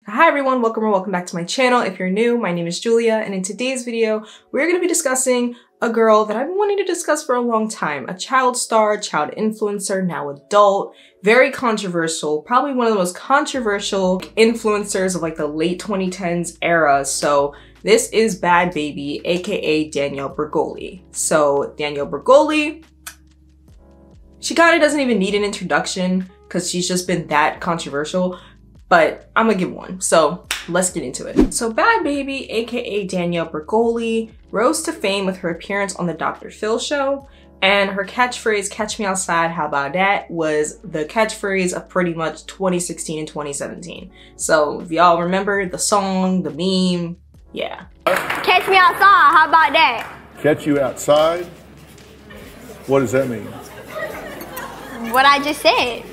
Hi everyone, welcome back to my channel. If you're new, my name is Julia, and in today's video, we're going to be discussing a girl that I've been wanting to discuss for a long time. A child star, child influencer, now adult, very controversial, probably one of the most controversial influencers of like the late 2010s era. So this is Bhad Bhabie, aka Danielle Bregoli. So Danielle Bregoli, she kind of doesn't even need an introduction because she's just been that controversial. But I'm gonna give one, so let's get into it. So Bhad Bhabie, aka Danielle Bregoli, rose to fame with her appearance on the Dr. Phil show, and her catchphrase, "Catch me outside, how about that?" was the catchphrase of pretty much 2016 and 2017. So if y'all remember the song, the meme, yeah. Catch me outside, how about that? Catch you outside? What does that mean? What I just said.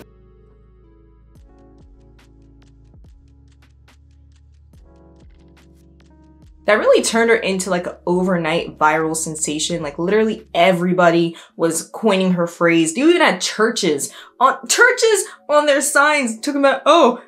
That really turned her into like an overnight viral sensation. Like literally everybody was coining her phrase. You even had churches on their signs talking about,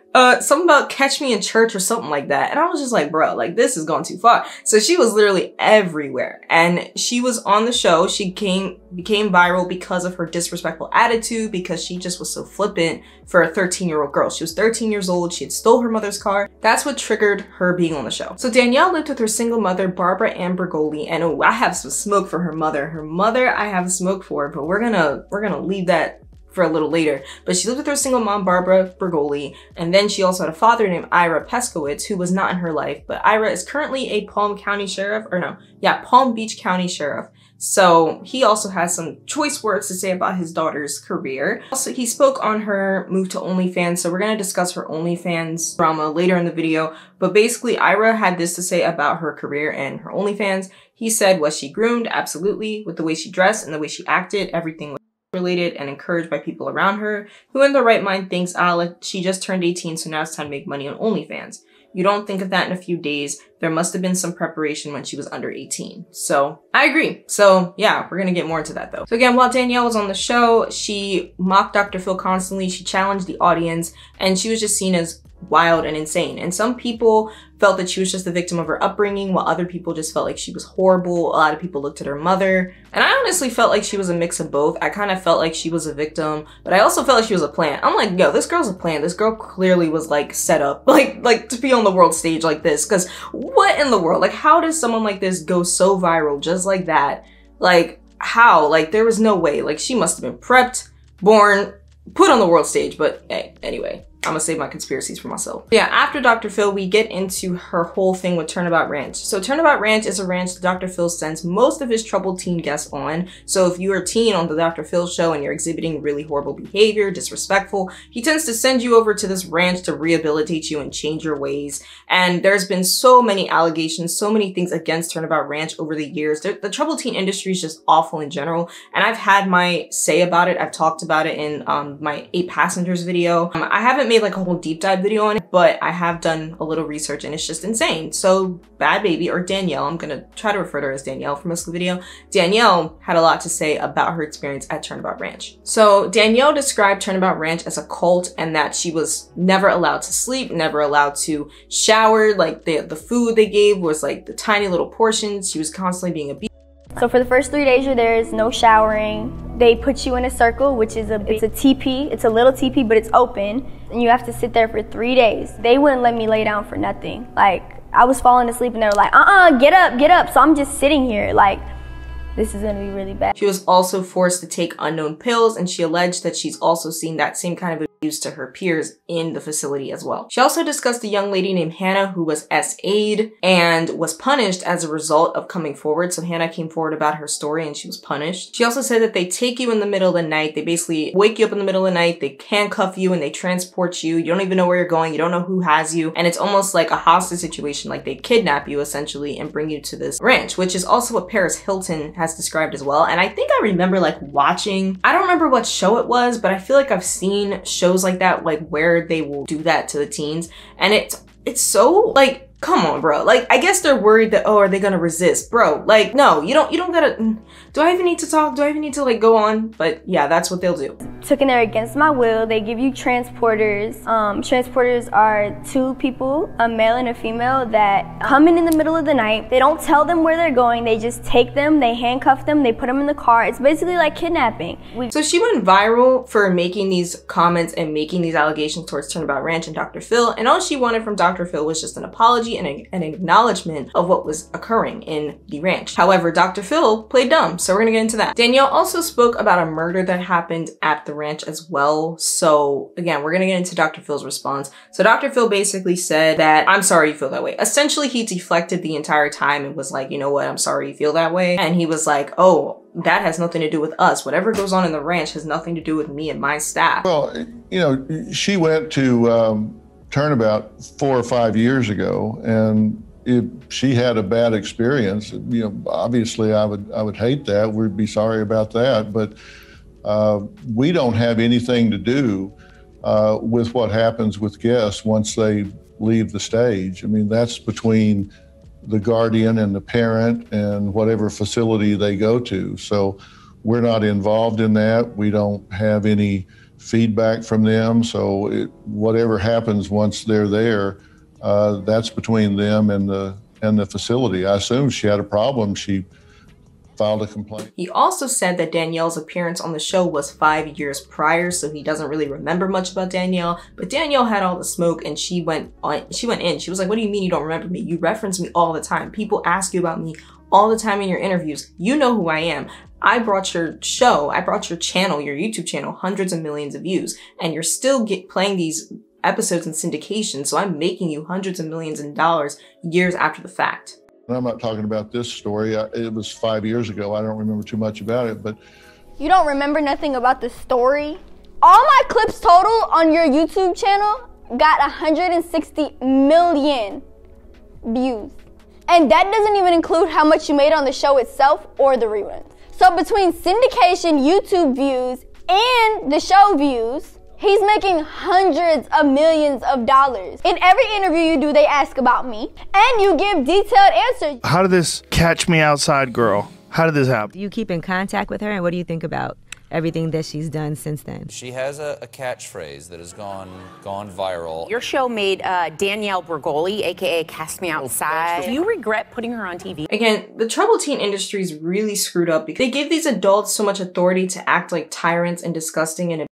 something about catch me in church or something like that. And I was just like, bro, like this is going too far. So she was literally everywhere. And she was on the show. She became viral because of her disrespectful attitude, because she just was so flippant for a 13-year-old girl. She was 13 years old. She had stole her mother's car. That's what triggered her being on the show. So Danielle lived with her single mother, Barbara Ann Bregoli. And oh, I have some smoke for her mother. Her mother, I have smoke for, but we're gonna leave that for a little later. But she lived with her single mom, Barbara Bregoli, and then she also had a father named Ira Peskowitz, who was not in her life, but Ira is currently a Palm Beach County Sheriff. So he also has some choice words to say about his daughter's career. Also, he spoke on her move to OnlyFans, so we're gonna discuss her OnlyFans drama later in the video, but basically Ira had this to say about her career and her OnlyFans. He said, was she groomed? Absolutely. With the way she dressed and the way she acted, everything was related and encouraged by people around her, who in their right mind thinks, like she just turned 18, so now it's time to make money on OnlyFans. You don't think of that in a few days. There must have been some preparation when she was under 18. So I agree. So yeah, we're gonna get more into that though. So again, while Danielle was on the show, she mocked Dr. Phil constantly. She challenged the audience, and she was just seen as wild and insane. And some people felt that she was just the victim of her upbringing, while other people just felt like she was horrible. A lot of people looked at her mother. And I honestly felt like she was a mix of both. I kind of felt like she was a victim, but I also felt like she was a plant. I'm like, yo, this girl's a plant. This girl clearly was like set up, like to be on the world stage like this. Cause what in the world? Like, how does someone like this go so viral just like that? Like, how? Like, there was no way. Like, she must have been prepped, born, put on the world stage. But hey, anyway, I'm gonna save my conspiracies for myself. Yeah, after Dr. Phil, we get into her whole thing with Turnabout Ranch. So Turnabout Ranch is a ranch that Dr. Phil sends most of his troubled teen guests on. So if you're a teen on the Dr. Phil show and you're exhibiting really horrible behavior, disrespectful, he tends to send you over to this ranch to rehabilitate you and change your ways. And there's been so many allegations, so many things against Turnabout Ranch over the years. The troubled teen industry is just awful in general. And I've had my say about it. I've talked about it in my 8 Passengers video. I haven't made like a whole deep dive video on it, but I have done a little research and it's just insane. So Bhad Bhabie, or Danielle, I'm gonna try to refer to her as Danielle for most of the video. Danielle had a lot to say about her experience at Turnabout Ranch. So Danielle described Turnabout Ranch as a cult, and that she was never allowed to sleep, never allowed to shower. Like the food they gave was like the tiny little portions. She was constantly being abused. So for the first 3 days you're there is no showering. They put you in a circle, which is it's a teepee. It's a little teepee, but it's open. And you have to sit there for 3 days. They wouldn't let me lay down for nothing. Like, I was falling asleep and they were like, get up. So I'm just sitting here like, this is gonna be really bad. She was also forced to take unknown pills, and she alleged that she's also seen that same kind of abuse to her peers in the facility as well. She also discussed a young lady named Hannah who was SA'd and was punished as a result of coming forward. So Hannah came forward about her story and she was punished. She also said that they take you in the middle of the night. They basically wake you up in the middle of the night. They handcuff you and they transport you. You don't even know where you're going. You don't know who has you. And it's almost like a hostage situation. Like they kidnap you essentially and bring you to this ranch, which is also what Paris Hilton has described as well. And I think I remember like watching, I don't remember what show it was, but I feel like I've seen shows like that, like where they will do that to the teens. And it's so like come on, bro. Like, I guess they're worried that, oh, are they gonna resist? Bro, like, no, you don't gotta, do I even need to talk? Do I even need to like go on? But yeah, that's what they'll do. Taken there against my will. They give you transporters. Transporters are two people, a male and a female, that come in the middle of the night. They don't tell them where they're going. They just take them, they handcuff them, they put them in the car. It's basically like kidnapping. So she went viral for making these comments and making these allegations towards Turnabout Ranch and Dr. Phil, and all she wanted from Dr. Phil was just an apology and an acknowledgement of what was occurring in the ranch. However, Dr. Phil played dumb, so we're gonna get into that. Danielle also spoke about a murder that happened at the ranch as well. So again, we're gonna get into Dr. Phil's response. So Dr. Phil basically said that, I'm sorry you feel that way. Essentially, he deflected the entire time and was like, you know what, I'm sorry you feel that way. And he was like, oh, that has nothing to do with us. Whatever goes on in the ranch has nothing to do with me and my staff. Well, you know, she went to Turnabout 4 or 5 years ago, and if she had a bad experience, you know, obviously I would hate that. We'd be sorry about that, but we don't have anything to do with what happens with guests once they leave the stage. I mean, that's between the guardian and the parent and whatever facility they go to. So we're not involved in that. We don't have any feedback from them. So whatever happens once they're there, that's between them and the facility. I assume she had a problem. She filed a complaint. He also said that Danielle's appearance on the show was 5 years prior, so he doesn't really remember much about Danielle, but Danielle had all the smoke and she went in. She was like, what do you mean you don't remember me? You reference me all the time. People ask you about me all the time in your interviews. You know who I am. I brought your show, I brought your channel, your YouTube channel, hundreds of millions of views, and you're still playing these episodes in syndication, so I'm making you hundreds of millions in dollars years after the fact. I'm not talking about this story. It was 5 years ago. I don't remember too much about it, but... You don't remember nothing about the story? All my clips total on your YouTube channel got 160 million views. And that doesn't even include how much you made on the show itself or the reruns. So between syndication, YouTube views, and the show views, he's making hundreds of millions of dollars. In every interview you do, they ask about me, and you give detailed answers. How did this catch me outside girl? How did this happen? Do you keep in contact with her, and what do you think about everything that she's done since then? She has a catchphrase that has gone viral. Your show made Danielle Bregoli, aka Cast Me Outside. Do you regret putting her on TV? Again, the troubled teen industry is really screwed up because they give these adults so much authority to act like tyrants and disgusting and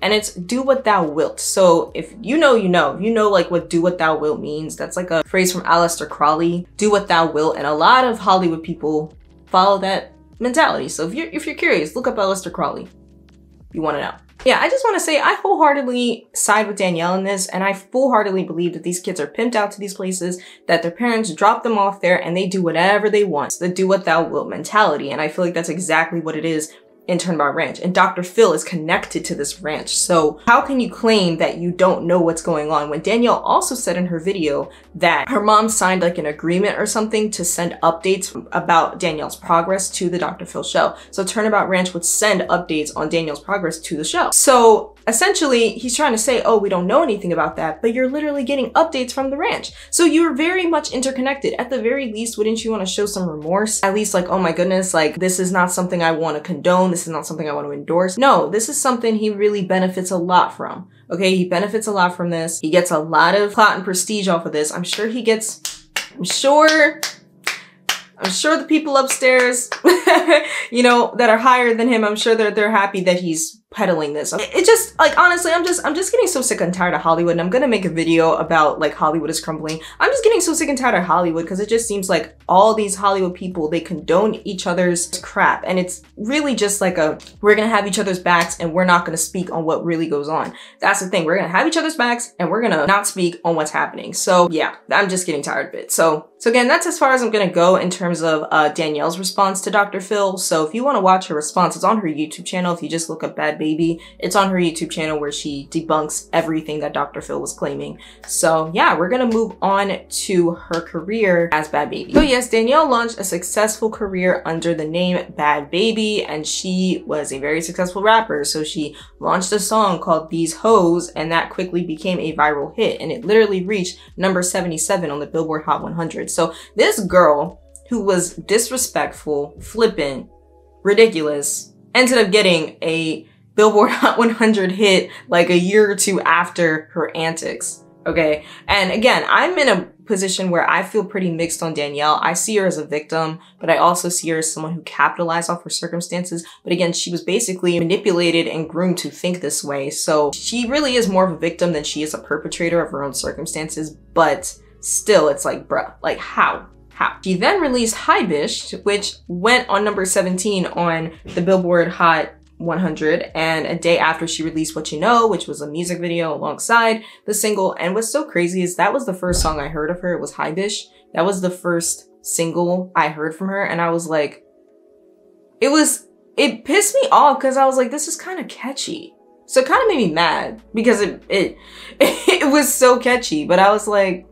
and it's do what thou wilt. So if you know, like what do what thou wilt means. That's like a phrase from Aleister Crowley, do what thou wilt, and a lot of Hollywood people follow that mentality. So if you're curious, look up Aleister Crowley. You want to know. Yeah, I just want to say I wholeheartedly side with Danielle in this, and I full-heartedly believe that these kids are pimped out to these places, that their parents drop them off there and they do whatever they want. It's the do what thou wilt mentality, and I feel like that's exactly what it is in Turnabout Ranch, and Dr. Phil is connected to this ranch. So how can you claim that you don't know what's going on when Danielle also said in her video that her mom signed like an agreement or something to send updates about Danielle's progress to the Dr. Phil show. So Turnabout Ranch would send updates on Danielle's progress to the show. So essentially he's trying to say, oh, we don't know anything about that, but you're literally getting updates from the ranch. So you're very much interconnected. At the very least, wouldn't you want to show some remorse? At least like, oh my goodness, like this is not something I want to condone. This is not something I want to endorse. No, this is something he really benefits a lot from. Okay, he benefits a lot from this. He gets a lot of clout and prestige off of this. I'm sure the people upstairs, you know, that are higher than him, I'm sure they're happy that he's peddling this. It just, like, honestly, I'm just getting so sick and tired of Hollywood, and I'm gonna make a video about, like, Hollywood is crumbling. I'm just getting so sick and tired of Hollywood because it just seems like all these Hollywood people, they condone each other's crap, and it's really just like we're gonna have each other's backs and we're not gonna speak on what really goes on. That's the thing. We're gonna have each other's backs and we're gonna not speak on what's happening. So yeah, I'm just getting tired of it. So So again, that's as far as I'm gonna go in terms of Danielle's response to Dr. Phil. So if you wanna watch her response, it's on her YouTube channel. If you just look up Bhad Bhabie, it's on her YouTube channel where she debunks everything that Dr. Phil was claiming. So yeah, we're gonna move on to her career as Bhad Bhabie. So yes, Danielle launched a successful career under the name Bhad Bhabie, and she was a very successful rapper. So she launched a song called These Hoes, and that quickly became a viral hit, and it literally reached number 77 on the Billboard Hot 100. So this girl who was disrespectful, flippant, ridiculous, ended up getting a Billboard Hot 100 hit like a year or two after her antics. Okay. And again, I'm in a position where I feel pretty mixed on Danielle. I see her as a victim, but I also see her as someone who capitalized off her circumstances. But again, she was basically manipulated and groomed to think this way. So she really is more of a victim than she is a perpetrator of her own circumstances. But still, it's like, bruh, like how? She then released High Bish, which went on number 17 on the Billboard Hot 100, and a day after she released What You Know, which was a music video alongside the single. And what's so crazy is that was the first song I heard of her. It was High Bish. That was the first single I heard from her, and I was like, it pissed me off because I was like, this is kind of catchy. So it kind of made me mad because it was so catchy, but I was like,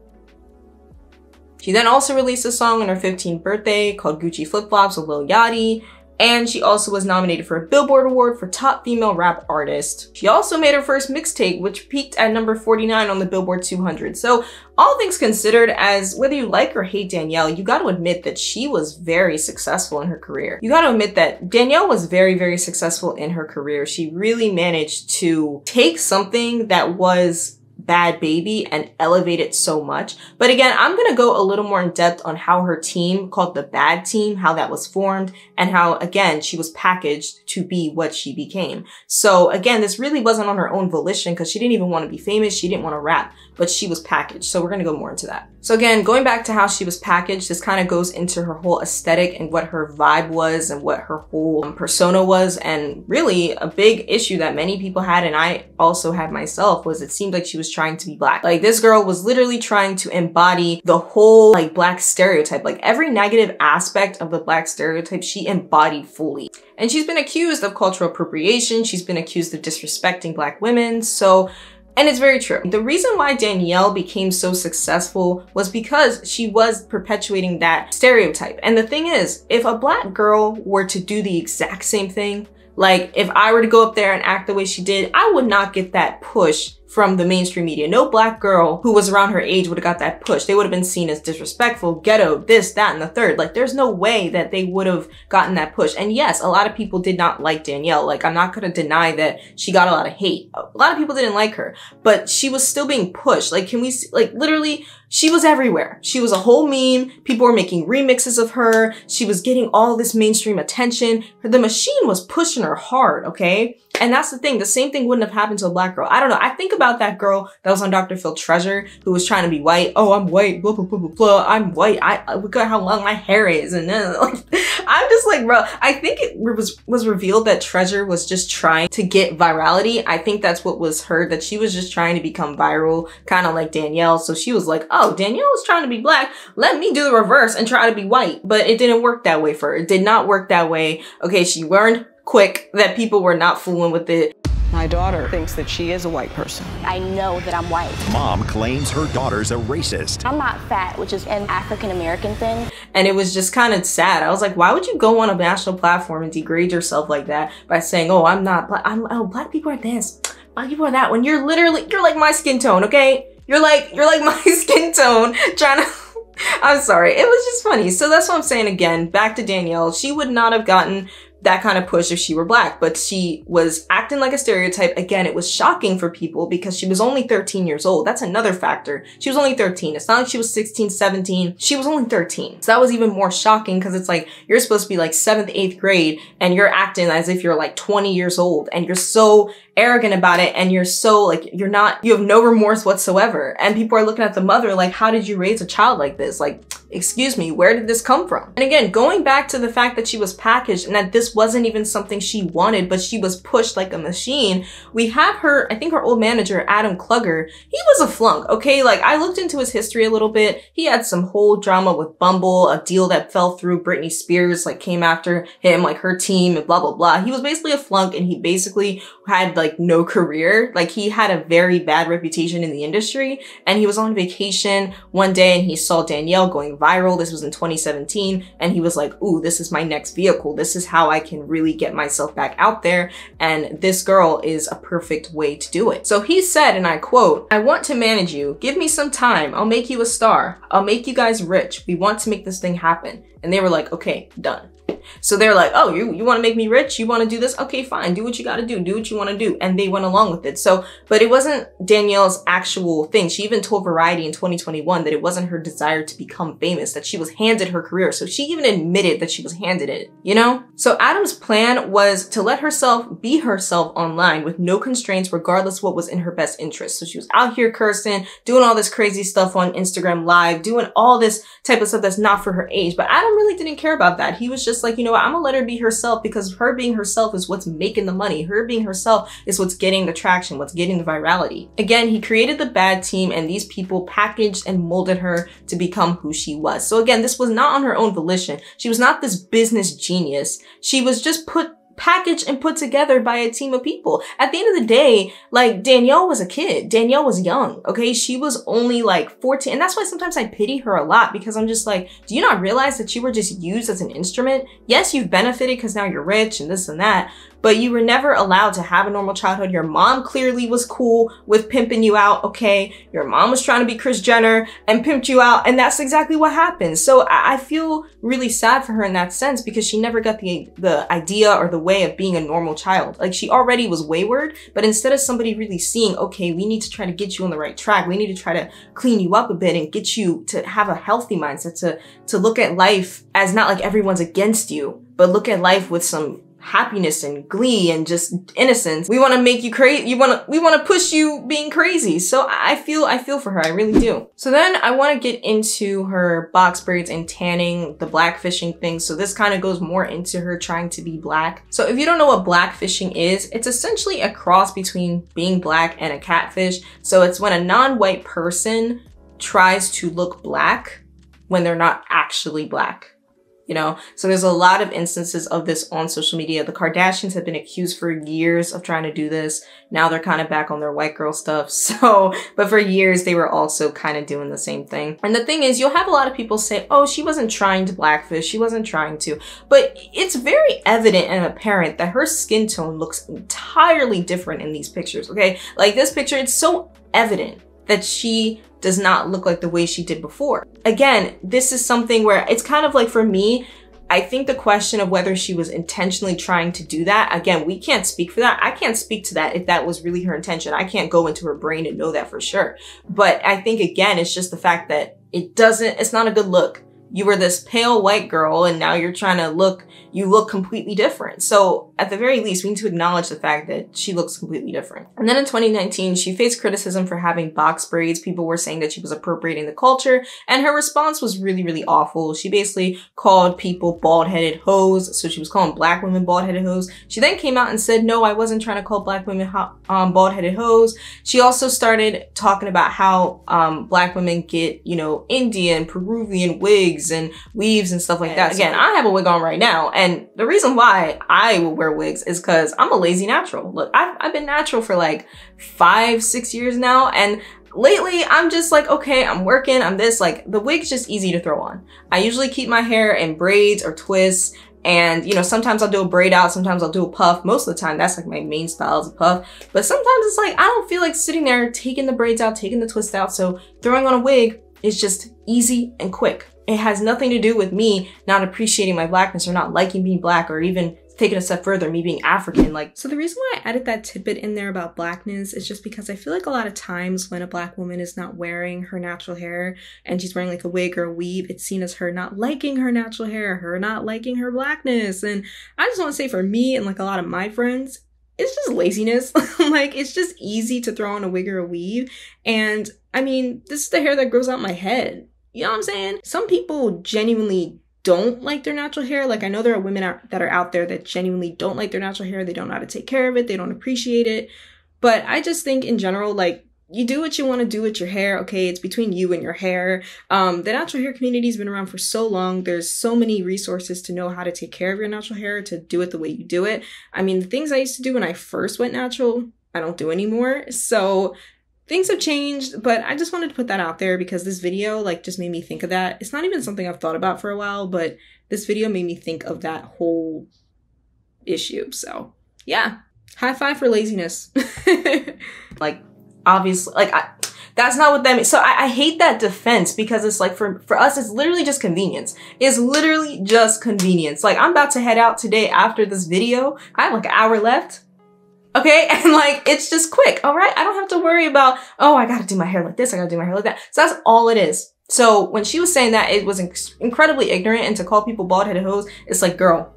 she then also released a song on her 15th birthday called Gucci Flip Flops with Lil Yachty. And she also was nominated for a Billboard Award for Top Female Rap Artist. She also made her first mixtape, which peaked at number 49 on the Billboard 200. So all things considered, as whether you like or hate Danielle, you got to admit that she was very successful in her career. You got to admit that Danielle was very, very successful in her career. She really managed to take something that was Bhad Bhabie and elevate it so much. But again, I'm going to go a little more in depth on how her team, called the Bhad Team, how that was formed, and how, again, she was packaged to be what she became. So again, this really wasn't on her own volition because she didn't even want to be famous. She didn't want to rap, but she was packaged. So we're going to go more into that. So again, going back to how she was packaged, this kind of goes into her whole aesthetic and what her vibe was and what her whole persona was. And really a big issue that many people had, and I also had myself, was it seemed like she was trying to be black. Like this girl was literally trying to embody the whole like black stereotype. Like every negative aspect of the black stereotype she embodied fully. And she's been accused of cultural appropriation. She's been accused of disrespecting black women. And it's very true. The reason why Danielle became so successful was because she was perpetuating that stereotype. And the thing is, if a black girl were to do the exact same thing, like if I were to go up there and act the way she did, I would not get that push from the mainstream media. No black girl who was around her age would have got that push. They would have been seen as disrespectful, ghetto, this, that, and the third. Like there's no way that they would have gotten that push. And yes, a lot of people did not like Danielle. Like I'm not going to deny that she got a lot of hate. A lot of people didn't like her, but she was still being pushed. Like can we see, like literally she was everywhere. She was a whole meme. People were making remixes of her. She was getting all this mainstream attention. The machine was pushing her hard, okay? And that's the thing. The same thing wouldn't have happened to a black girl. I don't know. I think about that girl that was on Dr. Phil Treasure who was trying to be white. Oh, I'm white. Blah, blah, blah, blah, blah. I'm white. Look at how long my hair is. And like, I'm just like, bro, I think it was revealed that Treasure was just trying to get virality. I think that's what was heard, that she was just trying to become viral, kind of like Danielle. So she was like, oh, Danielle was trying to be black. Let me do the reverse and try to be white. But it didn't work that way for her. It did not work that way. Okay, she learned quick that people were not fooling with it. My daughter thinks that she is a white person. I know that I'm white. Mom claims her daughter's a racist. I'm not fat, which is an African-American thing. And it was just kind of sad. I was like, why would you go on a national platform and degrade yourself like that by saying, oh, I'm not black. Oh, black people are this. Black people are that. When you're like my skin tone, okay? You're like my skin tone trying to... I'm sorry. It was just funny. So that's what I'm saying again. Back to Danielle. She would not have gotten that kind of push if she were black, but she was acting like a stereotype. Again, it was shocking for people because she was only 13 years old. That's another factor. She was only 13. It's not like she was 16, 17. She was only 13. So that was even more shocking because it's like, you're supposed to be like 7th, 8th grade and you're acting as if you're like 20 years old and you're so arrogant about it and you're so like, you have no remorse whatsoever. And people are looking at the mother like, how did you raise a child like this? Like, excuse me, where did this come from? And again, going back to the fact that she was packaged and that this wasn't even something she wanted, but she was pushed like a machine. We have her, I think her old manager, Adam Klugger, he was a flunk, okay? Like, I looked into his history a little bit. He had some whole drama with Bumble, a deal that fell through. Britney Spears, like, came after him, like, her team and blah, blah, blah. He was basically a flunk, and he basically had, like, no career. Like, he had a very bad reputation in the industry, and he was on vacation one day and he saw Danielle going viral. This was in 2017, and he was like, ooh, this is my next vehicle. This is how I can really get myself back out there, and this girl is a perfect way to do it. So he said, and I quote, "I want to manage you. Give me some time. I'll make you a star. I'll make you guys rich. We want to make this thing happen." And they were like, okay, done. So they're like, oh, you want to make me rich? You want to do this? Okay, fine. Do what you got to do. Do what you want to do. And they went along with it. So, but it wasn't Danielle's actual thing. She even told Variety in 2021 that it wasn't her desire to become famous, that she was handed her career. So she even admitted that she was handed it, you know? So Adam's plan was to let herself be herself online with no constraints, regardless what was in her best interest. So she was out here cursing, doing all this crazy stuff on Instagram Live, doing all this type of stuff that's not for her age. But Adam really didn't care about that. He was just like, you know what, I'm gonna let her be herself, because her being herself is what's making the money. Her being herself is what's getting the traction, what's getting the virality. Again, he created the bad team, and these people packaged and molded her to become who she was. So again, this was not on her own volition. She was not this business genius. She was just packaged and put together by a team of people. At the end of the day, like, Danielle was a kid. Danielle was young, okay? She was only like 14. And that's why sometimes I pity her a lot, because I'm just like, do you not realize that you were just used as an instrument? Yes, you've benefited because now you're rich and this and that, but you were never allowed to have a normal childhood. Your mom clearly was cool with pimping you out, okay? Your mom was trying to be Kris Jenner and pimped you out, and that's exactly what happened. So I feel really sad for her in that sense, because she never got the idea or the way of being a normal child. Like, she already was wayward, but instead of somebody really seeing, okay, we need to try to get you on the right track, we need to try to clean you up a bit and get you to have a healthy mindset, to look at life as not like everyone's against you, but look at life with some happiness and glee and just innocence. We want to make you crazy. We want to push you being crazy. So I feel for her. I really do. So then I want to get into her box braids and tanning, the blackfishing thing. So this kind of goes more into her trying to be black. So if you don't know what blackfishing is, it's essentially a cross between being black and a catfish. So it's when a non-white person tries to look black when they're not actually black. You know, so there's a lot of instances of this on social media. The Kardashians have been accused for years of trying to do this. Now they're kind of back on their white girl stuff. So, but for years they were also kind of doing the same thing. And the thing is, you'll have a lot of people say, oh, she wasn't trying to blackfish. She wasn't trying to. But it's very evident and apparent that her skin tone looks entirely different in these pictures, okay? Like this picture, it's so evident that she does not look like the way she did before. Again, this is something where it's kind of like, for me, I think the question of whether she was intentionally trying to do that, again, we can't speak for that. I can't speak to that if that was really her intention. I can't go into her brain and know that for sure. But I think, again, it's just the fact that it's not a good look. You were this pale white girl, and now you're trying to you look completely different. So at the very least, we need to acknowledge the fact that she looks completely different. And then in 2019, she faced criticism for having box braids. People were saying that she was appropriating the culture, and her response was really, really awful. She basically called people bald-headed hoes. So she was calling black women bald-headed hoes. She then came out and said, no, I wasn't trying to call black women bald-headed hoes. She also started talking about how black women get, you know, Indian, Peruvian wigs and weaves and stuff like that. Again, I have a wig on right now, and the reason why I will wear wigs is because I'm a lazy natural. Look, I've been natural for like 5-6 years now, and lately I'm just like, okay, I'm working, I'm this, like, the wig's just easy to throw on. I usually keep my hair in braids or twists, and, you know, sometimes I'll do a braid out, sometimes I'll do a puff. Most of the time, that's like my main style is a puff. But sometimes it's like, I don't feel like sitting there taking the braids out, taking the twist out, so throwing on a wig is just easy and quick. It has nothing to do with me not appreciating my blackness or not liking being black, or even taking a step further, me being African. Like, so the reason why I added that tidbit in there about blackness is just because I feel like a lot of times when a black woman is not wearing her natural hair and she's wearing like a wig or a weave, it's seen as her not liking her natural hair, her not liking her blackness. And I just want to say, for me and like a lot of my friends, it's just laziness. Like, it's just easy to throw on a wig or a weave. And I mean, this is the hair that grows out my head. You know what I'm saying? Some people genuinely don't like their natural hair. Like, I know there are women that are out there that genuinely don't like their natural hair. They don't know how to take care of it. They don't appreciate it. But I just think in general, like, you do what you want to do with your hair, okay? It's between you and your hair. The natural hair community has been around for so long. There's so many resources to know how to take care of your natural hair, to do it the way you do it. I mean, the things I used to do when I first went natural, I don't do anymore. So things have changed, but I just wanted to put that out there because this video, like, just made me think of that. It's not even something I've thought about for a while, but this video made me think of that whole issue. So yeah, high five for laziness. Like, obviously, like, that's not what that means. So I hate that defense because it's like, for us, it's literally just convenience. It's literally just convenience. Like, I'm about to head out today after this video. I have like an hour left. Okay, and like, it's just quick, all right? I don't have to worry about, oh, I gotta do my hair like this, I gotta do my hair like that. So that's all it is. So when she was saying that, it was incredibly ignorant, and to call people bald-headed hoes, it's like, girl,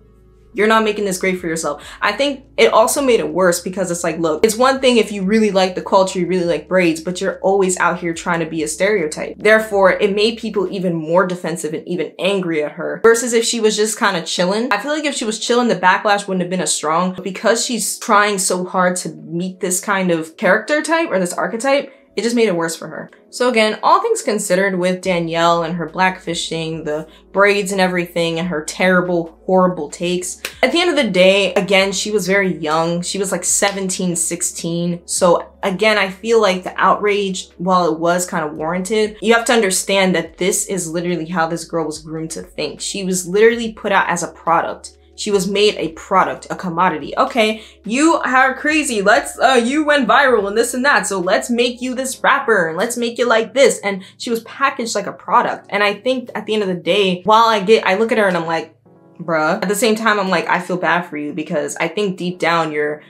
you're not making this great for yourself. I think it also made it worse because it's like, look, it's one thing if you really like the culture, you really like braids, but you're always out here trying to be a stereotype. Therefore, it made people even more defensive and even angry at her versus if she was just kind of chilling. I feel like if she was chilling, the backlash wouldn't have been as strong, but because she's trying so hard to meet this kind of character type or this archetype, it just made it worse for her. So again, all things considered with Danielle and her blackfishing, the braids and everything, and her terrible, horrible takes, at the end of the day, again, she was very young. She was like 17, 16. So again, I feel like the outrage, while it was kind of warranted, you have to understand that this is literally how this girl was groomed to think. She was literally put out as a product. She was made a product, a commodity. Okay, you are crazy. You went viral and this and that. So let's make you this rapper and let's make you like this. And she was packaged like a product. And I think at the end of the day, while I look at her and I'm like, bruh, at the same time, I'm like, I feel bad for you because I think deep down you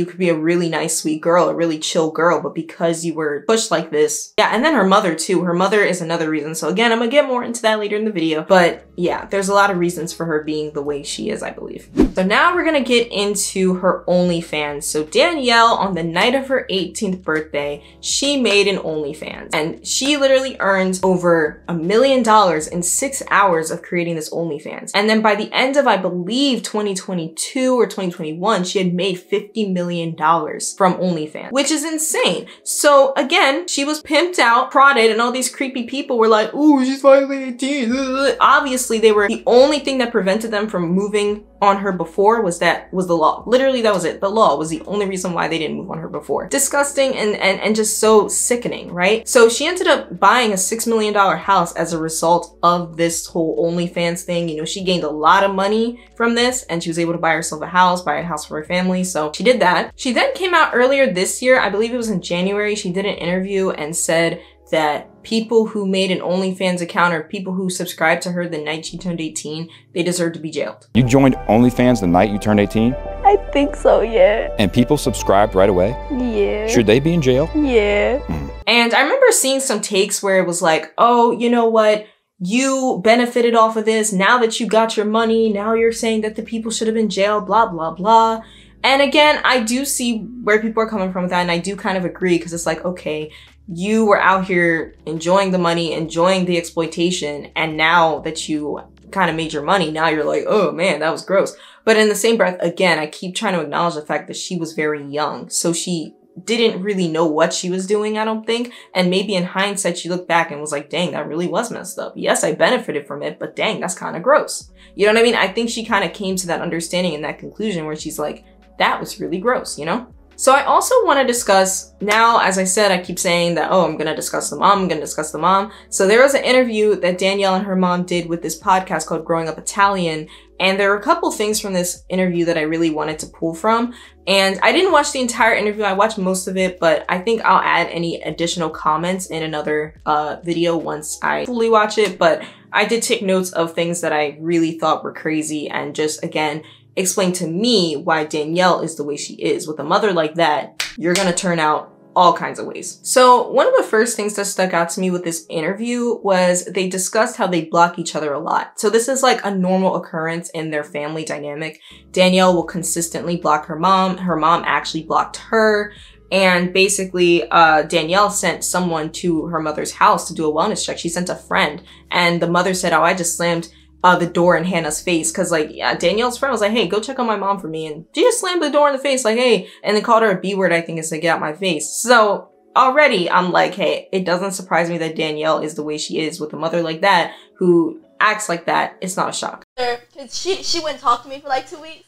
could be a really nice, sweet girl, a really chill girl, but because you were pushed like this. Yeah, and then her mother too. Her mother is another reason. So again, I'm gonna get more into that later in the video, but yeah, there's a lot of reasons for her being the way she is, I believe. So now we're gonna get into her OnlyFans. So Danielle, on the night of her 18th birthday, she made an OnlyFans, and she literally earned over $1 million in 6 hours of creating this OnlyFans. And then by the end of, I believe, 2022 or 2021, she had made $50 million from OnlyFans, which is insane. So again, she was pimped out, prodded, and all these creepy people were like, ooh, she's finally 18. Obviously, the only thing that prevented them from moving on her before was the law. Literally, that was it. The law was the only reason why they didn't move on her before. Disgusting and just so sickening, right? So she ended up buying a $6 million house as a result of this whole OnlyFans thing. You know, she gained a lot of money from this and she was able to buy herself a house, buy a house for her family. So she did that. She then came out earlier this year, I believe it was in January, she did an interview and said that people who made an OnlyFans account or people who subscribed to her the night she turned 18, they deserve to be jailed. You joined OnlyFans the night you turned 18? I think so, yeah. And people subscribed right away? Yeah. Should they be in jail? Yeah. And I remember seeing some takes where it was like, oh, you know what? You benefited off of this. Now that you got your money, now you're saying that the people should have been jailed, blah, blah, blah. And again, I do see where people are coming from with that, and I do kind of agree because it's like, okay, you were out here enjoying the money, enjoying the exploitation, and now that you kind of made your money, now you're like, oh man, that was gross. But in the same breath, again, I keep trying to acknowledge the fact that she was very young. So she didn't really know what she was doing, I don't think. And maybe in hindsight, she looked back and was like, dang, that really was messed up. Yes, I benefited from it, but dang, that's kind of gross. You know what I mean? I think she kind of came to that understanding and that conclusion where she's like, that was really gross, you know? So I also want to discuss, now, as I said, I keep saying that, oh, I'm going to discuss the mom, I'm going to discuss the mom. So there was an interview that Danielle and her mom did with this podcast called Growing Up Italian. And there are a couple things from this interview that I really wanted to pull from. And I didn't watch the entire interview, I watched most of it, but I think I'll add any additional comments in another video once I fully watch it. But I did take notes of things that I really thought were crazy and just, again, explain to me why Danielle is the way she is. With a mother like that, you're gonna turn out all kinds of ways. So one of the first things that stuck out to me with this interview was they discussed how they block each other a lot. So this is like a normal occurrence in their family dynamic. Danielle will consistently block her mom. Her mom actually blocked her. And basically, Danielle sent someone to her mother's house to do a wellness check. She sent a friend, and the mother said, oh, I just slammed the door in Hannah's face. Cause like, yeah, Danielle's friend was like, hey, go check on my mom for me. And she just slammed the door in the face like, hey, and then called her a B word, I think, and said, get out my face. So already I'm like, hey, it doesn't surprise me that Danielle is the way she is with a mother like that who acts like that. It's not a shock. Cause she wouldn't talk to me for like 2 weeks.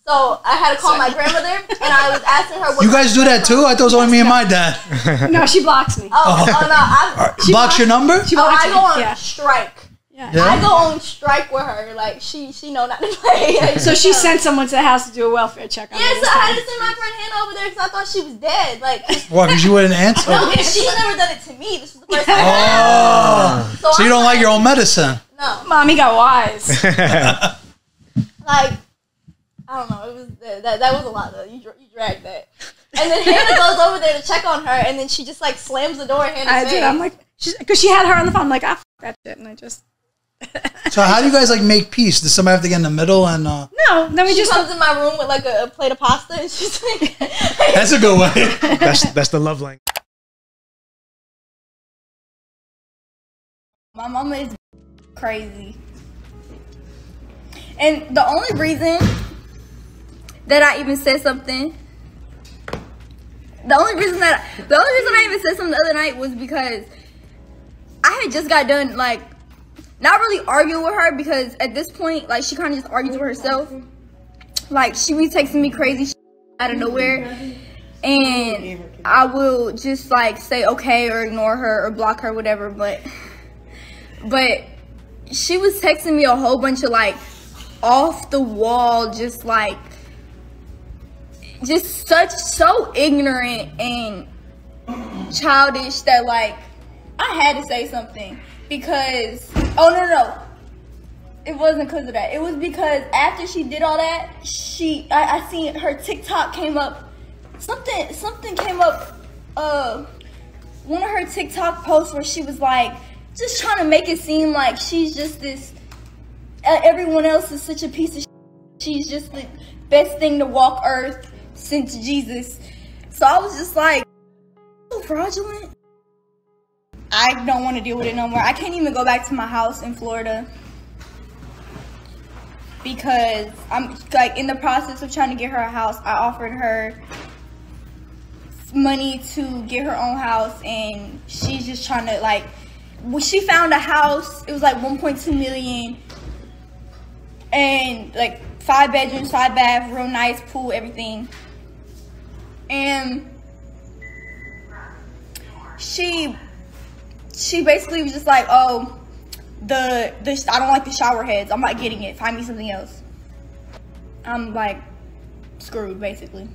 So I had to call my grandmother, and I was asking her what. You guys do that too? I thought it was only me and my dad. No, she blocks me. No. She blocks your number? I go on strike. Yeah. I go on strike with her. Like, she know not to play. Like, so she sent someone to the house to do a welfare check on her. Yeah, so I had to send my friend Hannah over there because I thought she was dead. Like, why? Because you wouldn't answer? No, because she's never done it to me. This was the first time. Oh. So you don't like your own medicine? No. Mommy got wise. Like, I don't know. It was that was a lot though. You dragged that. And then Hannah goes over there to check on her, and then she just like slams the door in Hannah's face. I'm like, because she had her on the phone. I'm like, f that shit, and I just. So how do you guys like make peace? Does somebody have to get in the middle and? No, then we just comes in my room with like a plate of pasta, and she's like. That's a good way. That's the love language. My mama is crazy, and the only reason that I even said something. The only reason I even said something the other night was because I had just got done, like, not really arguing with her, because at this point, like, she kind of just argues with herself. Like, she be texting me crazy out of nowhere, and I will just, like, say okay or ignore her or block her, whatever, but she was texting me a whole bunch of, like, off the wall, just, like, just so ignorant and childish that, like, I had to say something because, oh no, it wasn't because of that. It was because after she did all that, I seen her TikTok came up, something came up, one of her TikTok posts where she was like, just trying to make it seem like she's just this, everyone else is such a piece of shit. She's just the best thing to walk earth since Jesus. So I was just like, so fraudulent. I don't want to deal with it no more. I can't even go back to my house in Florida because I'm like in the process of trying to get her a house. I offered her money to get her own house, and she's just trying to, like, when she found a house, it was like 1.2 million and like 5 bedrooms, 5 baths, real nice, pool, everything. And she basically was just like, oh, I don't like the shower heads. I'm not getting it. Find me something else. I'm like screwed, basically.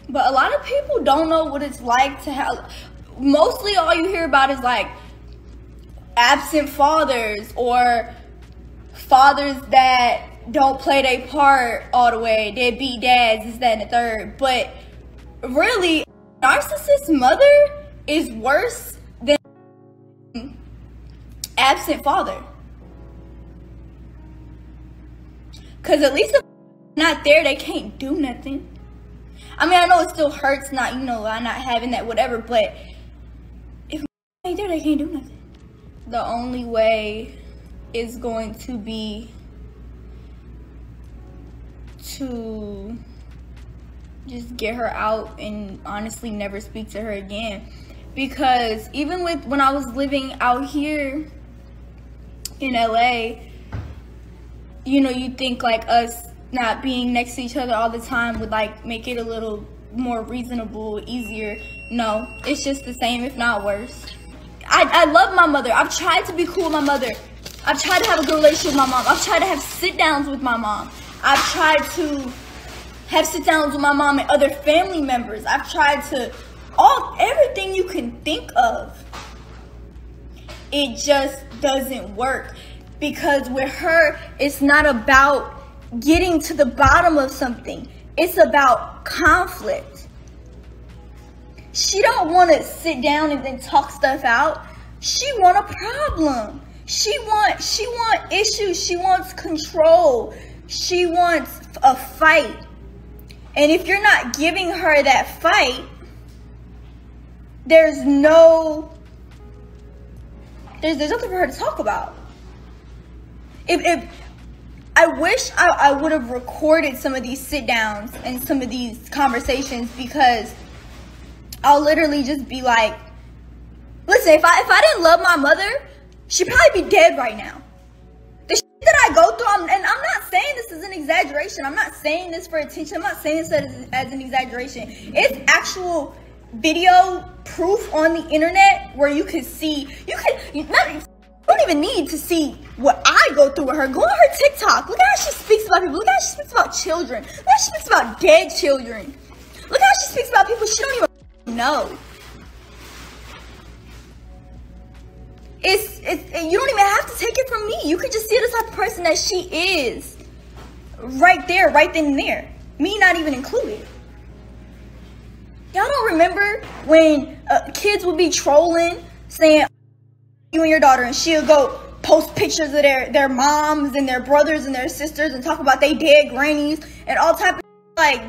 But a lot of people don't know what it's like to have. Mostly all you hear about is like absent fathers or fathers that don't play their part all the way. Deadbeat dads, this, that, and the third. But really, narcissist mother is worse than absent father. Because at least if they're not there, they can't do nothing. I mean, I know it still hurts not, I'm not having that, whatever, but if they ain't there, they can't do nothing. The only way is going to be to just get her out and honestly never speak to her again. Because even when I was living out here in LA, you'd think like us not being next to each other all the time would like make it a little more reasonable, easier. No, it's just the same, if not worse. I love my mother. I've tried to be cool with my mother. I've tried to have a good relationship with my mom. I've tried to have sit-downs with my mom. I've tried to have sit-downs with my mom and other family members. I've tried to, everything you can think of. It just doesn't work. Because with her, it's not about getting to the bottom of something. It's about conflict. She don't want to sit down and then talk stuff out. She want a problem. She want issues. She wants control. She wants a fight. And if you're not giving her that fight, there's nothing for her to talk about. If I wish I would have recorded some of these sit downs and some of these conversations, because I'll literally just be like, listen, if I didn't love my mother, she'd probably be dead right now. The shit that I go through, and I'm not saying this is an exaggeration. I'm not saying this for attention. I'm not saying this as an exaggeration. It's actual video proof on the internet where you can see, you don't even need to see what I go through with her. Go on her TikTok. Look at how she speaks about people. Look at how she speaks about children. Look at how she speaks about dead children. Look at how she speaks about people she don't even know. You don't even have to take it from me. You could just see the type of person that she is. Right there, right then and there. Me not even included. Y'all don't remember when kids would be trolling, saying, you and your daughter, and she'll go post pictures of their moms and their brothers and their sisters and talk about they dead grannies and all type of like.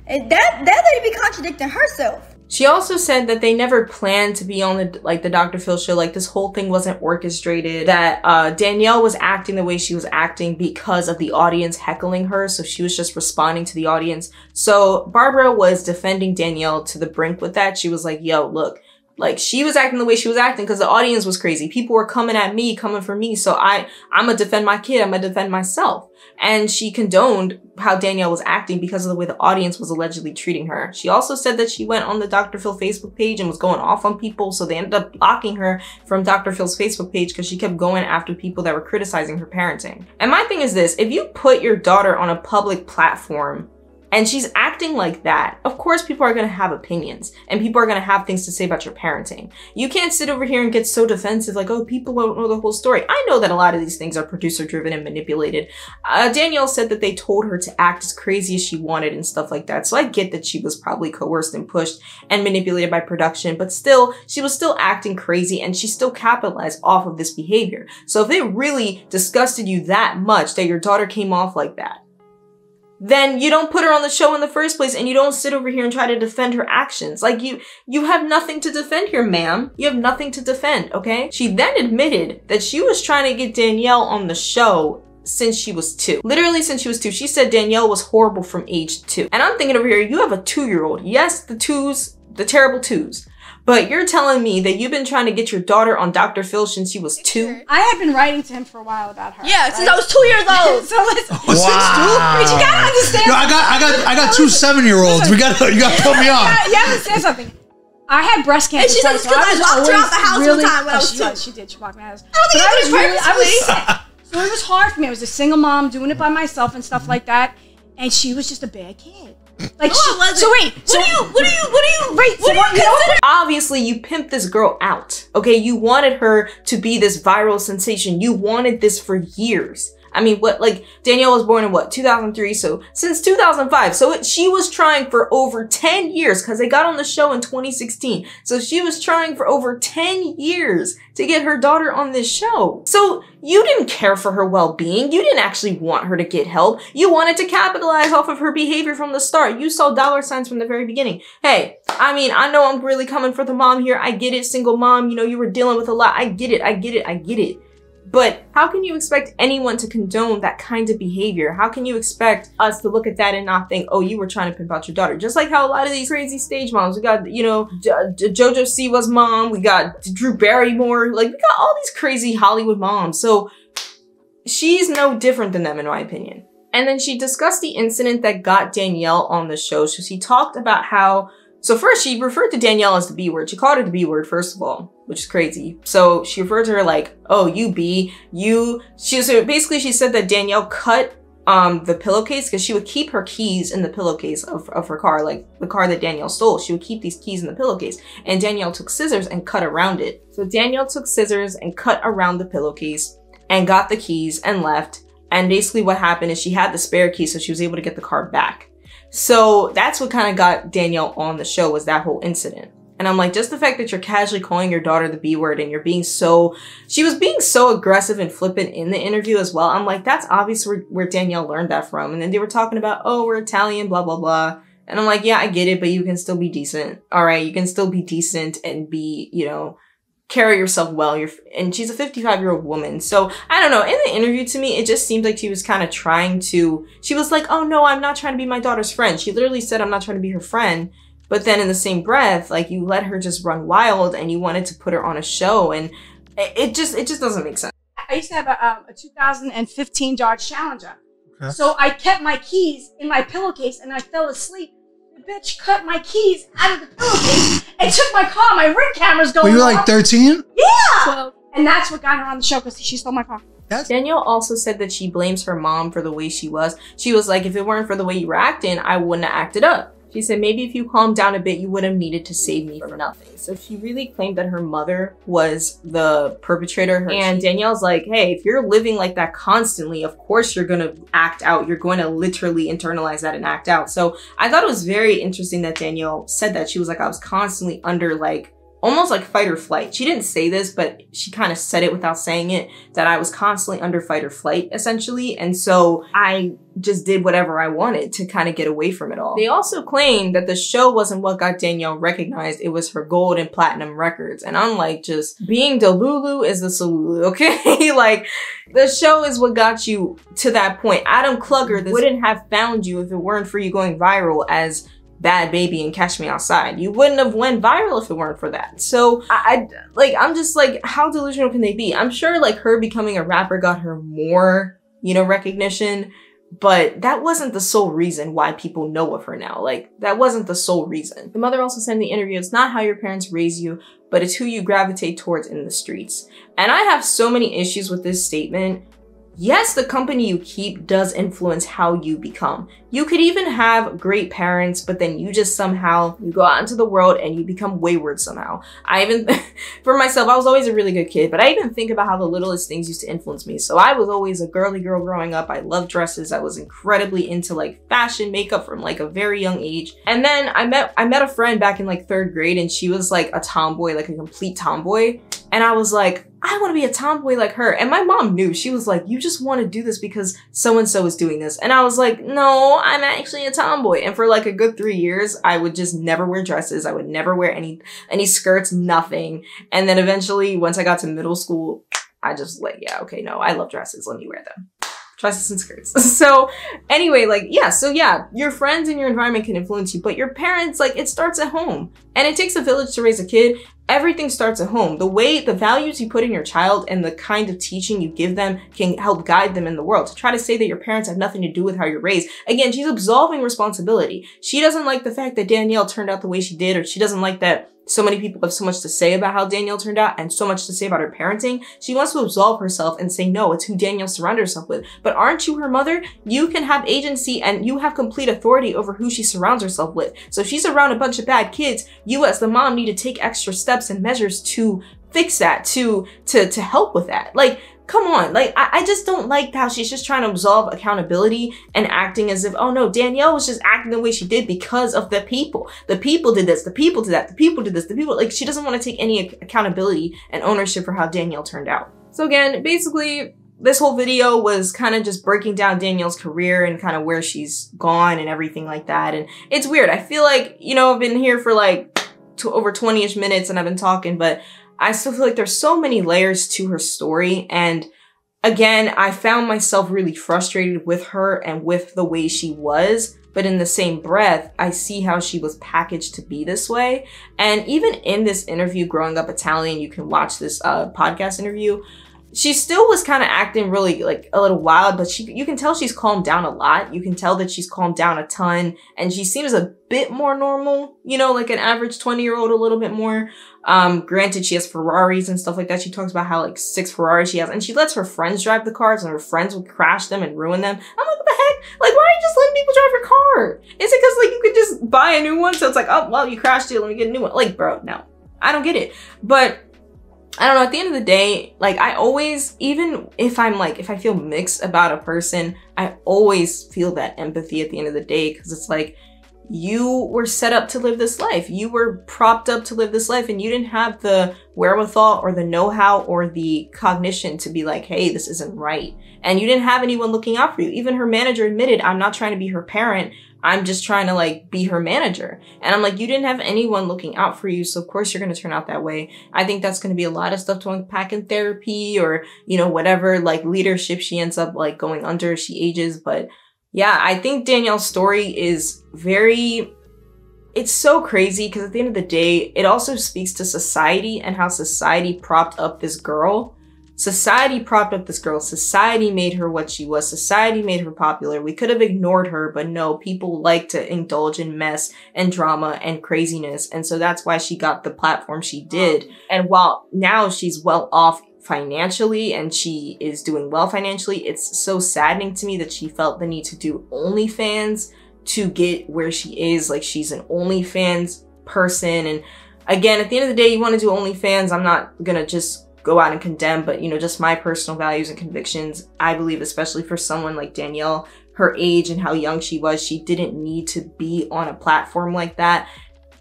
And that lady be contradicting herself. She also said that they never planned to be on the Dr. Phil show. Like, this whole thing wasn't orchestrated. That Danielle was acting the way she was acting because of the audience heckling her. So she was just responding to the audience. So Barbara was defending Danielle to the brink with that. She was like, yo, look, like, she was acting the way she was acting because the audience was crazy. People were coming at me, coming for me. So I'm gonna defend my kid. I'm gonna defend myself. And she condoned how Danielle was acting because of the way the audience was allegedly treating her. She also said that she went on the Dr. Phil Facebook page and was going off on people. So they ended up blocking her from Dr. Phil's Facebook page because she kept going after people that were criticizing her parenting. And my thing is this, if you put your daughter on a public platform and she's acting like that, of course people are going to have opinions and people are going to have things to say about your parenting. You can't sit over here and get so defensive like, oh, people don't know the whole story. I know that a lot of these things are producer driven and manipulated. Danielle said that they told her to act as crazy as she wanted and stuff like that. So I get that she was probably coerced and pushed and manipulated by production, but still, she was still acting crazy and she still capitalized off of this behavior. So if it really disgusted you that much that your daughter came off like that, then you don't put her on the show in the first place and you don't sit over here and try to defend her actions. Like, you have nothing to defend here, ma'am. You have nothing to defend, okay? She then admitted that she was trying to get Danielle on the show since she was 2. Literally since she was 2. She said Danielle was horrible from age 2. And I'm thinking over here, you have a 2-year-old. Yes, the terrible 2s. But you're telling me that you've been trying to get your daughter on Dr. Phil since she was 2? I had been writing to him for a while about her. Yeah, since I was 2 years old. So listen, wow. But you gotta understand. Yo, I got 2 7-year-olds. You gotta put me on. You have to understand something. I had breast cancer. And she said it's because I walked her out the house one time when I was 2. She did. She walked me out. I don't think I did it purposely. So it was hard for me. I was a single mom doing it by myself and stuff like that. And she was just a bad kid. Like, obviously you pimped this girl out, okay? You wanted her to be this viral sensation. You wanted this for years. I mean, Danielle was born in 2003, so since 2005. So she was trying for over 10 years because they got on the show in 2016. So she was trying for over 10 years to get her daughter on this show. So you didn't care for her well-being. You didn't actually want her to get help. You wanted to capitalize off of her behavior from the start. You saw dollar signs from the very beginning. Hey, I mean, I know I'm really coming for the mom here. I get it, single mom. You know, you were dealing with a lot. I get it. But how can you expect anyone to condone that kind of behavior? How can you expect us to look at that and not think, oh, you were trying to pimp out your daughter? Just like how a lot of these crazy stage moms, we got, you know, JoJo Siwa's mom, we got Drew Barrymore, like we got all these crazy Hollywood moms. So she's no different than them, in my opinion. And then she discussed the incident that got Danielle on the show. So she talked about how, so first she referred to Danielle as the B word. She called her the B word, first of all, which is crazy. So she referred to her like, oh, you B, you. So basically she said that Danielle cut the pillowcase because she would keep her keys in the pillowcase of her car, like the car that Danielle stole. She would keep these keys in the pillowcase. And Danielle took scissors and cut around it. So Danielle took scissors and cut around the pillowcase and got the keys and left. And basically what happened is she had the spare key, so she was able to get the car back. So that's what kind of got Danielle on the show, was that whole incident. And I'm like, just the fact that you're casually calling your daughter the B word and you're being so, she was being so aggressive and flippant in the interview as well. I'm like, that's obviously where Danielle learned that from. And then they were talking about, oh, we're Italian, blah, blah, blah. And I'm like, yeah, I get it, but you can still be decent. All right, you can still be decent and be, you know, carry yourself well. And she's a 55-year-old woman. So I don't know. In the interview, to me, it just seemed like she was kind of trying to, she was like, oh no, I'm not trying to be my daughter's friend. She literally said, I'm not trying to be her friend. But then in the same breath, like, you let her just run wild and you wanted to put her on a show, and it just doesn't make sense. I used to have a 2015 Dodge Challenger. Okay. So I kept my keys in my pillowcase and I fell asleep. The bitch cut my keys out of the pillowcase and took my car. My ring camera's going off. Were you like 13? Yeah! 12. And that's what got her on the show, because she stole my car. Danielle also said that she blames her mom for the way she was. She was like, if it weren't for the way you were acting, I wouldn't have acted up. She said, maybe if you calmed down a bit, you would have needed to save me from nothing. So she really claimed that her mother was the perpetrator. And Danielle's like, hey, if you're living like that constantly, of course you're going to act out. You're going to literally internalize that and act out. So I thought it was very interesting that Danielle said that. She was like, I was constantly under like, almost like fight or flight. She didn't say this, but she kind of said it without saying it, that I was constantly under fight or flight, essentially. And so I just did whatever I wanted to kind of get away from it all. They also claimed that the show wasn't what got Danielle recognized. It was her gold and platinum records. And I'm like, just being Delulu is the Salulu, okay? Like, the show is what got you to that point. Adam Klugger wouldn't have found you if it weren't for you going viral as Bhad Bhabie and Catch Me Outside. You wouldn't have went viral if it weren't for that. So I'm just like, how delusional can they be? I'm sure like her becoming a rapper got her more, you know, recognition, but that wasn't the sole reason why people know of her now. Like, that wasn't the sole reason. The mother also said in the interview, it's not how your parents raise you, but it's who you gravitate towards in the streets. And I have so many issues with this statement. Yes, the company you keep does influence how you become. You could even have great parents, but then you just somehow, you go out into the world and you become wayward somehow. I even, for myself, I was always a really good kid, but I even think about how the littlest things used to influence me. So I was always a girly girl growing up. I loved dresses. I was incredibly into like fashion, makeup from like a very young age. And then I met a friend back in like 3rd grade, and she was like a tomboy, like a complete tomboy. And I was like, I want to be a tomboy like her. And my mom knew. She was like, you just want to do this because so-and-so is doing this. And I was like, no, I'm actually a tomboy. And for like a good 3 years, I would just never wear dresses. I would never wear any skirts, nothing. And then eventually, once I got to middle school, I just like, yeah, okay, no, I love dresses. Let me wear them. Dresses and skirts. So anyway, like, yeah, so yeah, your friends and your environment can influence you, but your parents, like, it starts at home. And it takes a village to raise a kid. Everything starts at home. The values you put in your child and the kind of teaching you give them can help guide them in the world. To try to say that your parents have nothing to do with how you're raised, again, she's absolving responsibility. She doesn't like the fact that Danielle turned out the way she did, or she doesn't like that so many people have so much to say about how Danielle turned out and so much to say about her parenting. She wants to absolve herself and say, no, it's who Danielle surrounded herself with. But aren't you her mother? You can have agency and you have complete authority over who she surrounds herself with. So if she's around a bunch of bad kids, you as the mom need to take extra steps and measures to fix that, to help with that. Like, come on. Like, I just don't like how she's just trying to absolve accountability and acting as if, oh no, Danielle was just acting the way she did because of the people. The people did this, the people did that, the people did this, the people, like, she doesn't want to take any accountability and ownership for how Danielle turned out. So again, basically, this whole video was kind of just breaking down Danielle's career and kind of where she's gone and everything like that. And it's weird. I feel like, you know, I've been here for like over 20-ish minutes and I've been talking, but I still feel like there's so many layers to her story. And again, I found myself really frustrated with her and with the way she was. But in the same breath, I see how she was packaged to be this way. And even in this interview, Growing Up Italian, you can watch this podcast interview, she still was kind of acting really like a little wild, but you can tell she's calmed down a lot. You can tell that she's calmed down a ton, and she seems a bit more normal, you know, like an average 20-year-old, a little bit more. Granted, she has Ferraris and stuff like that. She talks about how like 6 Ferraris she has, and she lets her friends drive the cars, and her friends would crash them and ruin them. I'm like, what the heck? Like, why are you just letting people drive your car? Is it because like you could just buy a new one? So it's like, oh, well, you crashed it, let me get a new one. Like, bro, no, I don't get it. But I don't know, at the end of the day, like, I always, even if I'm like, if I feel mixed about a person, I always feel that empathy at the end of the day, because it's like, you were set up to live this life. You were propped up to live this life, and you didn't have the wherewithal or the know-how or the cognition to be like, hey, this isn't right. And you didn't have anyone looking out for you. Even her manager admitted, I'm not trying to be her parent. I'm just trying to like be her manager. And I'm like, you didn't have anyone looking out for you. So of course you're going to turn out that way. I think that's going to be a lot of stuff to unpack in therapy, or, you know, whatever like leadership she ends up like going under as she ages. But yeah, I think Danielle's story is it's so crazy, because at the end of the day, it also speaks to society and how society propped up this girl. Society propped up this girl. Society made her what she was. Society made her popular. We could have ignored her, but no, people like to indulge in mess and drama and craziness. And so that's why she got the platform she did. And while now she's well off financially and she is doing well financially, it's so saddening to me that she felt the need to do OnlyFans to get where she is. Like, she's an OnlyFans person. And again, at the end of the day, you want to do OnlyFans. I'm not gonna just go out and condemn, but, you know, just my personal values and convictions. I believe, especially for someone like Danielle, her age and how young she was, she didn't need to be on a platform like that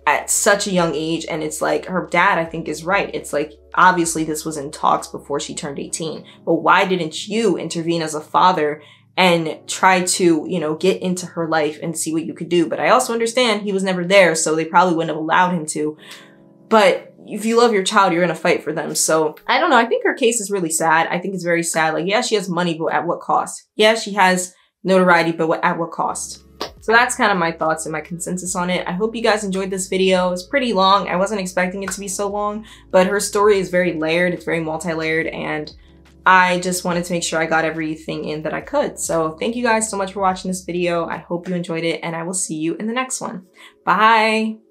at such a young age. And it's like, her dad, I think, is right. It's like, obviously this was in talks before she turned 18, but why didn't you intervene as a father and try to, you know, get into her life and see what you could do? But I also understand he was never there, so they probably wouldn't have allowed him to. But if you love your child, you're going to fight for them. So I don't know. I think her case is really sad. I think it's very sad. Like, yeah, she has money, but at what cost? Yeah, she has notoriety, but at what cost? So that's kind of my thoughts and my consensus on it. I hope you guys enjoyed this video. It's pretty long. I wasn't expecting it to be so long, but her story is very layered. It's very multi-layered, and I just wanted to make sure I got everything in that I could. So thank you guys so much for watching this video. I hope you enjoyed it, and I will see you in the next one. Bye.